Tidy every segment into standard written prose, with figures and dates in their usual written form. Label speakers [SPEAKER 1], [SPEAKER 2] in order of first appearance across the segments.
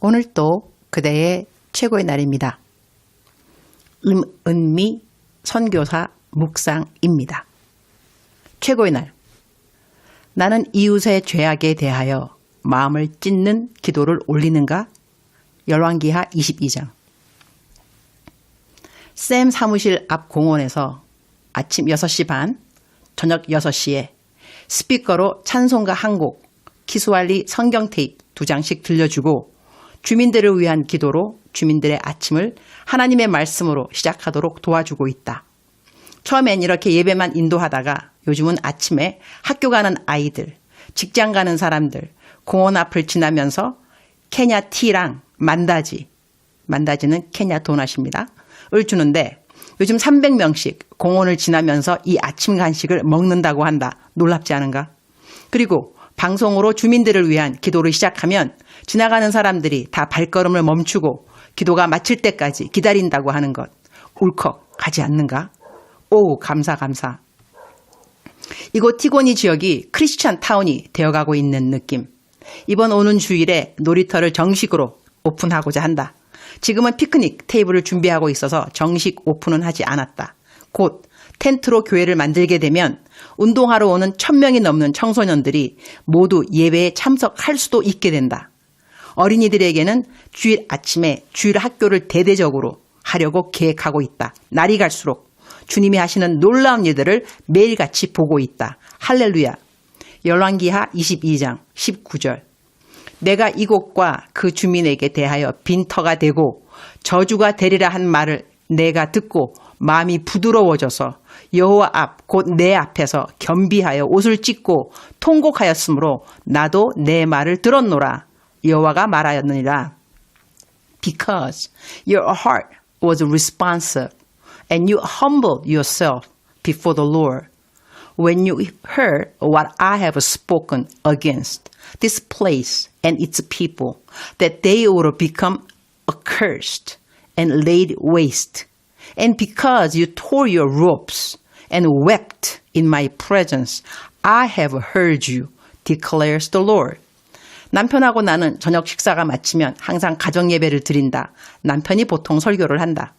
[SPEAKER 1] 오늘 또 그대의 최고의 날입니다. 은미 선교사 묵상입니다. 최고의 날. 나는 이웃의 죄악에 대하여 마음을 찢는 기도를 올리는가? 열왕기하 22장. 샘 사무실 앞 공원에서 아침 6시 반, 저녁 6시에 스피커로 찬송가 한 곡, 키스왈리 성경 테이프 2장씩 들려주고 주민들을 위한 기도로 주민들의 아침을 하나님의 말씀으로 시작하도록 도와주고 있다. 처음엔 이렇게 예배만 인도하다가 요즘은 아침에 학교 가는 아이들, 직장 가는 사람들, 공원 앞을 지나면서 케냐 티랑 만다지는 케냐 도넛입니다. 을 주는데 요즘 300명씩 공원을 지나면서 이 아침 간식을 먹는다고 한다. 놀랍지 않은가? 그리고 방송으로 주민들을 위한 기도를 시작하면 지나가는 사람들이 다 발걸음을 멈추고 기도가 마칠 때까지 기다린다고 하는 것. 울컥하지 않는가? 오, 감사. 이곳 티고니 지역이 크리스찬 타운이 되어가고 있는 느낌. 이번 오는 주일에 놀이터를 정식으로 오픈하고자 한다. 지금은 피크닉 테이블을 준비하고 있어서 정식 오픈은 하지 않았다. 곧 텐트로 교회를 만들게 되면 운동하러 오는 1000명이 넘는 청소년들이 모두 예배에 참석할 수도 있게 된다. 어린이들에게는 주일 아침에 주일 학교를 대대적으로 하려고 계획하고 있다. 날이 갈수록 주님이 하시는 놀라운 일들을 매일같이 보고 있다. 할렐루야. 열왕기하 22장 19절. 내가 이곳과 그 주민에게 대하여 빈터가 되고 저주가 되리라 한 말을 내가 듣고 마음이 부드러워져서 여호와 앞 곧 내 앞에서 겸비하여 옷을 찢고 통곡하였으므로 나도 내 말을 들었노라. 여호와가 말하였느니라. Because your heart was responsive and you humbled yourself before the Lord when you heard what I have spoken against this place and its people, that they would become accursed and laid waste. And because you tore your ropes and wept in my presence, I have heard you, declares the Lord. 남편하고 나는 저녁 식사가 마치면 항상 가정 예배를 드린다. 남편이 보통 설교를 한다.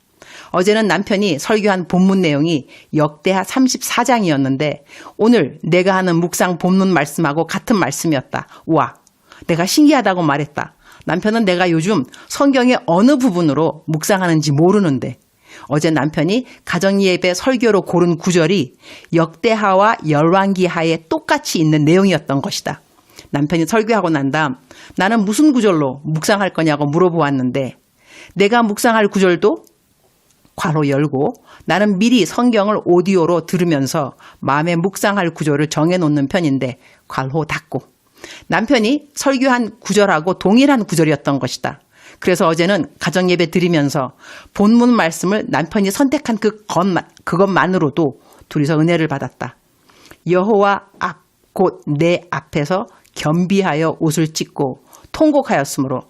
[SPEAKER 1] 어제는 남편이 설교한 본문 내용이 역대하 34장이었는데 오늘 내가 하는 묵상 본문 말씀하고 같은 말씀이었다. 와, 내가 신기하다고 말했다. 남편은 내가 요즘 성경의 어느 부분으로 묵상하는지 모르는데 어제 남편이 가정예배 설교로 고른 구절이 역대하와 열왕기하에 똑같이 있는 내용이었던 것이다. 남편이 설교하고 난 다음 나는 무슨 구절로 묵상할 거냐고 물어보았는데 내가 묵상할 구절도 괄호 열고 나는 미리 성경을 오디오로 들으면서 마음에 묵상할 구절을 정해놓는 편인데 괄호 닫고 남편이 설교한 구절하고 동일한 구절이었던 것이다. 그래서 어제는 가정예배 드리면서 본문 말씀을 남편이 선택한 그것만으로도 둘이서 은혜를 받았다. 여호와 앞 곧 내 앞에서 겸비하여 옷을 찢고 통곡하였으므로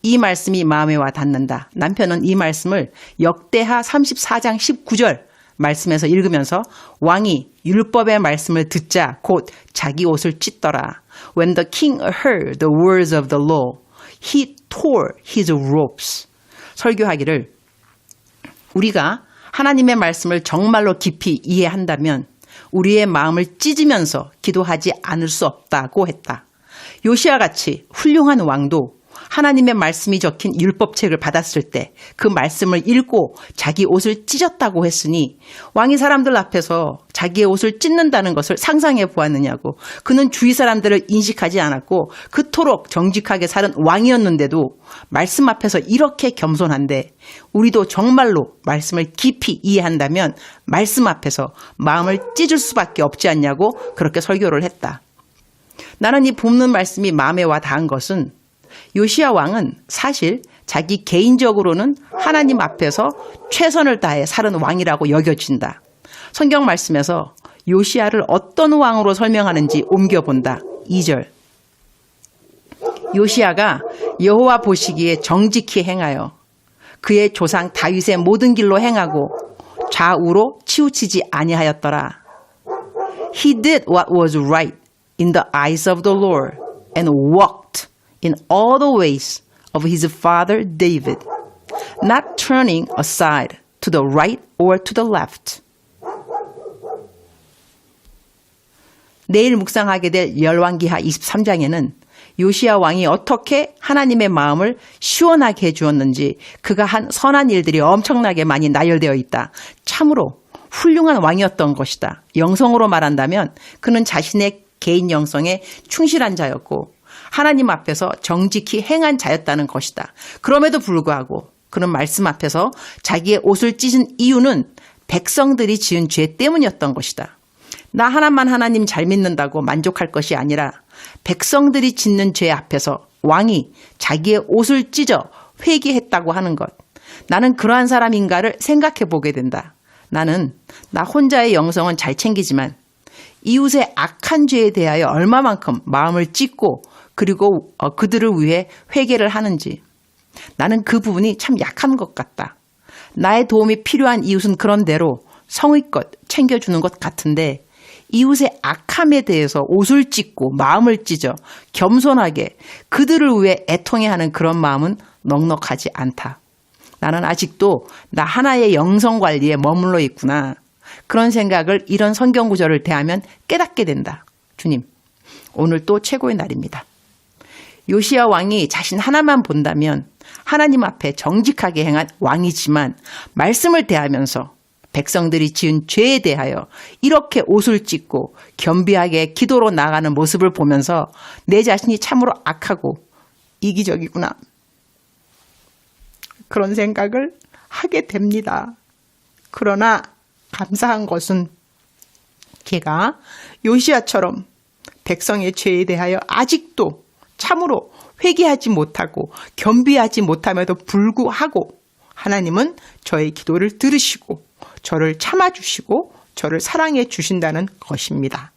[SPEAKER 1] 이 말씀이 마음에 와 닿는다. 남편은 이 말씀을 역대하 34장 19절 말씀에서 읽으면서 왕이 율법의 말씀을 듣자 곧 자기 옷을 찢더라. When the king heard the words of the law, he tore his robes. 설교하기를 우리가 하나님의 말씀을 정말로 깊이 이해한다면 우리의 마음을 찢으면서 기도하지 않을 수 없다고 했다. 요시아같이 훌륭한 왕도 하나님의 말씀이 적힌 율법책을 받았을 때 그 말씀을 읽고 자기 옷을 찢었다고 했으니 왕이 사람들 앞에서 자기의 옷을 찢는다는 것을 상상해 보았느냐고. 그는 주위 사람들을 인식하지 않았고 그토록 정직하게 사는 왕이었는데도 말씀 앞에서 이렇게 겸손한데 우리도 정말로 말씀을 깊이 이해한다면 말씀 앞에서 마음을 찢을 수밖에 없지 않냐고 그렇게 설교를 했다. 나는 이 본문 말씀이 마음에 와 닿은 것은 요시야 왕은 사실 자기 개인적으로는 하나님 앞에서 최선을 다해 사는 왕이라고 여겨진다. 성경 말씀에서 요시야를 어떤 왕으로 설명하는지 옮겨본다. 2절. 요시야가 여호와 보시기에 정직히 행하여 그의 조상 다윗의 모든 길로 행하고 좌우로 치우치지 아니하였더라. He did what was right in the eyes of the Lord and walked in all the ways of his father David, not turning aside to the right or to the left. 내일 묵상하게 될 열왕기하 23장에는 요시야 왕이 어떻게 하나님의 마음을 시원하게 해주었는지 그가 한 선한 일들이 엄청나게 많이 나열되어 있다. 참으로 훌륭한 왕이었던 것이다. 영성으로 말한다면 그는 자신의 개인 영성에 충실한 자였고 하나님 앞에서 정직히 행한 자였다는 것이다. 그럼에도 불구하고 그는 말씀 앞에서 자기의 옷을 찢은 이유는 백성들이 지은 죄 때문이었던 것이다. 나 하나만 하나님 잘 믿는다고 만족할 것이 아니라 백성들이 짓는 죄 앞에서 왕이 자기의 옷을 찢어 회개했다고 하는 것. 나는 그러한 사람인가를 생각해 보게 된다. 나는 나 혼자의 영성은 잘 챙기지만 이웃의 악한 죄에 대하여 얼마만큼 마음을 찢고 그리고 그들을 위해 회개를 하는지 나는 그 부분이 참 약한 것 같다. 나의 도움이 필요한 이웃은 그런대로 성의껏 챙겨주는 것 같은데 이웃의 악함에 대해서 옷을 찢고 마음을 찢어 겸손하게 그들을 위해 애통해 하는 그런 마음은 넉넉하지 않다. 나는 아직도 나 하나의 영성 관리에 머물러 있구나. 그런 생각을 이런 성경 구절을 대하면 깨닫게 된다. 주님, 오늘 또 최고의 날입니다. 요시야 왕이 자신 하나만 본다면 하나님 앞에 정직하게 행한 왕이지만 말씀을 대하면서 백성들이 지은 죄에 대하여 이렇게 옷을 찢고 겸비하게 기도로 나아가는 모습을 보면서 내 자신이 참으로 악하고 이기적이구나. 그런 생각을 하게 됩니다. 그러나 감사한 것은 걔가 요시야처럼 백성의 죄에 대하여 아직도 참으로 회개하지 못하고 겸비하지 못함에도 불구하고 하나님은 저의 기도를 들으시고 저를 참아주시고 저를 사랑해 주신다는 것입니다.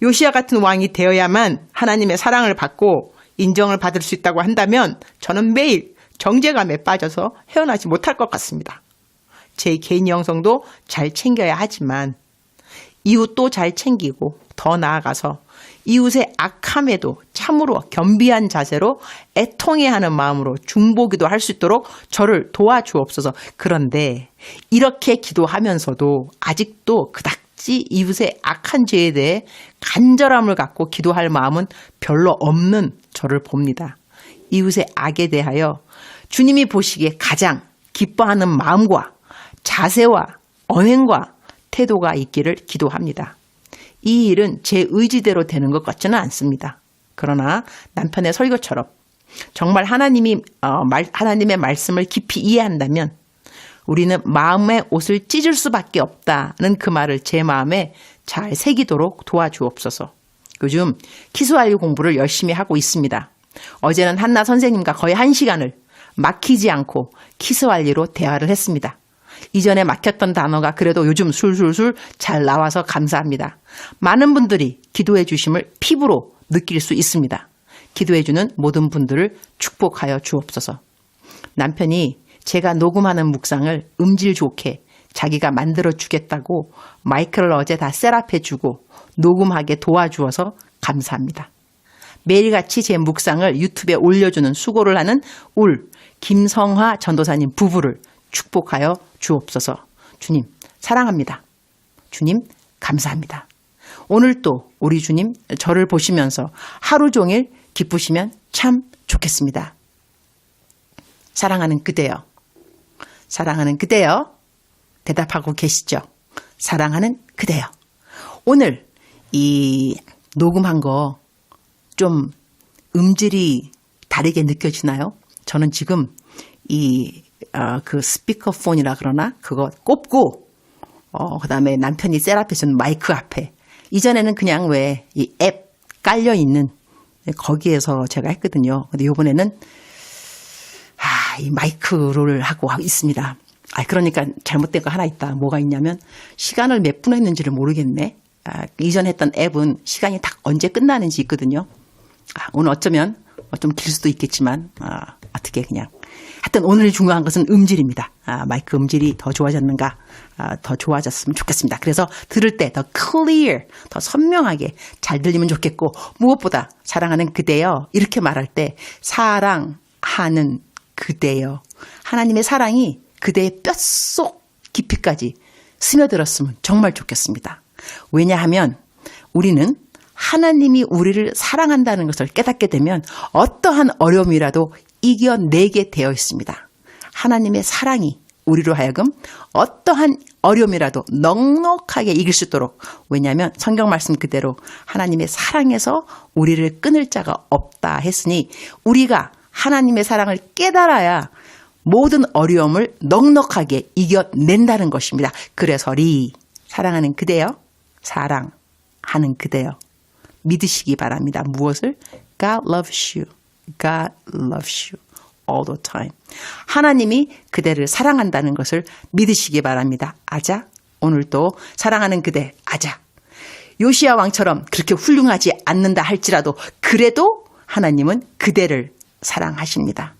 [SPEAKER 1] 요시야 같은 왕이 되어야만 하나님의 사랑을 받고 인정을 받을 수 있다고 한다면 저는 매일 정죄감에 빠져서 헤어나지 못할 것 같습니다. 제 개인 영성도 잘 챙겨야 하지만 이웃도 잘 챙기고 더 나아가서 이웃의 악함에도 참으로 겸비한 자세로 애통해하는 마음으로 중보기도 할 수 있도록 저를 도와주옵소서. 그런데 이렇게 기도하면서도 아직도 그닥지 이웃의 악한 죄에 대해 간절함을 갖고 기도할 마음은 별로 없는 저를 봅니다. 이웃의 악에 대하여 주님이 보시기에 가장 기뻐하는 마음과 자세와 언행과 태도가 있기를 기도합니다. 이 일은 제 의지대로 되는 것 같지는 않습니다. 그러나 남편의 설교처럼 정말 하나님의 말씀을 깊이 이해한다면 우리는 마음의 옷을 찢을 수밖에 없다는 그 말을 제 마음에 잘 새기도록 도와주옵소서. 요즘 키스완리 공부를 열심히 하고 있습니다. 어제는 한나 선생님과 거의 1시간을 막히지 않고 키스완리로 대화를 했습니다. 이전에 막혔던 단어가 그래도 요즘 술술술 잘 나와서 감사합니다. 많은 분들이 기도해 주심을 피부로 느낄 수 있습니다. 기도해 주는 모든 분들을 축복하여 주옵소서. 남편이 제가 녹음하는 묵상을 음질 좋게 자기가 만들어 주겠다고 마이크를 어제 다 셋업해 주고 녹음하게 도와주어서 감사합니다. 매일같이 제 묵상을 유튜브에 올려주는 수고를 하는 울 김성화 전도사님 부부를 축복하여 주옵소서. 주님 사랑합니다. 주님 감사합니다. 오늘 또 우리 주님 저를 보시면서 하루 종일 기쁘시면 참 좋겠습니다. 사랑하는 그대여. 사랑하는 그대여. 대답하고 계시죠? 사랑하는 그대여. 오늘 이 녹음한 거 좀 음질이 다르게 느껴지나요? 저는 지금 그 스피커폰이라 그러나 그거 꼽고 그다음에 남편이 셋업해 준 마이크 앞에 이전에는 그냥 왜 이 앱 깔려 있는 거기에서 제가 했거든요. 근데 이번에는 이 마이크를 하고 있습니다. 그러니까 잘못된 거 하나 있다. 뭐가 있냐면 시간을 몇 분 했는지를 모르겠네. 이전 했던 앱은 시간이 딱 언제 끝나는지 있거든요. 오늘 어쩌면 좀 길 수도 있겠지만 어떻게 그냥 하여튼 오늘 중요한 것은 음질입니다. 마이크 음질이 더 좋아졌는가 더 좋아졌으면 좋겠습니다. 그래서 들을 때 더 clear, 더 선명하게 잘 들리면 좋겠고 무엇보다 사랑하는 그대여 이렇게 말할 때 사랑하는 사랑하는 그대여. 하나님의 사랑이 그대의 뼛속 깊이까지 스며들었으면 정말 좋겠습니다. 왜냐하면 우리는 하나님이 우리를 사랑한다는 것을 깨닫게 되면 어떠한 어려움이라도 이겨내게 되어 있습니다. 하나님의 사랑이 우리로 하여금 어떠한 어려움이라도 넉넉하게 이길 수 있도록, 왜냐하면 성경 말씀 그대로 하나님의 사랑에서 우리를 끊을 자가 없다 했으니 우리가 하나님의 사랑을 깨달아야 모든 어려움을 넉넉하게 이겨낸다는 것입니다. 그래서리 사랑하는 그대여, 사랑하는 그대여 믿으시기 바랍니다. 무엇을? God loves you. God loves you all the time. 하나님이 그대를 사랑한다는 것을 믿으시기 바랍니다. 아자, 오늘도 사랑하는 그대, 아자. 요시야 왕처럼 그렇게 훌륭하지 않는다 할지라도 그래도 하나님은 그대를 사랑하십니다.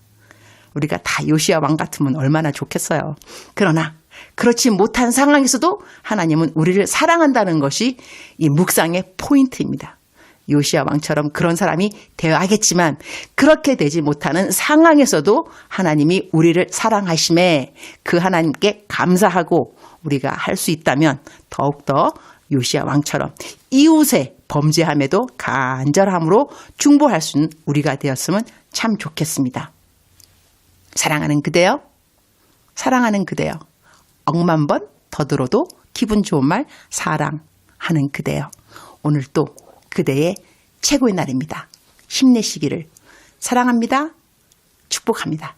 [SPEAKER 1] 우리가 다 요시야 왕 같으면 얼마나 좋겠어요. 그러나 그렇지 못한 상황에서도 하나님은 우리를 사랑한다는 것이 이 묵상의 포인트입니다. 요시야 왕처럼 그런 사람이 되어야겠지만 그렇게 되지 못하는 상황에서도 하나님이 우리를 사랑하심에 그 하나님께 감사하고 우리가 할 수 있다면 더욱더 요시야 왕처럼 이웃의 범죄함에도 간절함으로 중보할 수 있는 우리가 되었으면 참 좋겠습니다. 사랑하는 그대여, 사랑하는 그대여. 억만 번 더 들어도 기분 좋은 말, 사랑하는 그대여. 오늘 또 그대의 최고의 날입니다. 힘내시기를 사랑합니다. 축복합니다.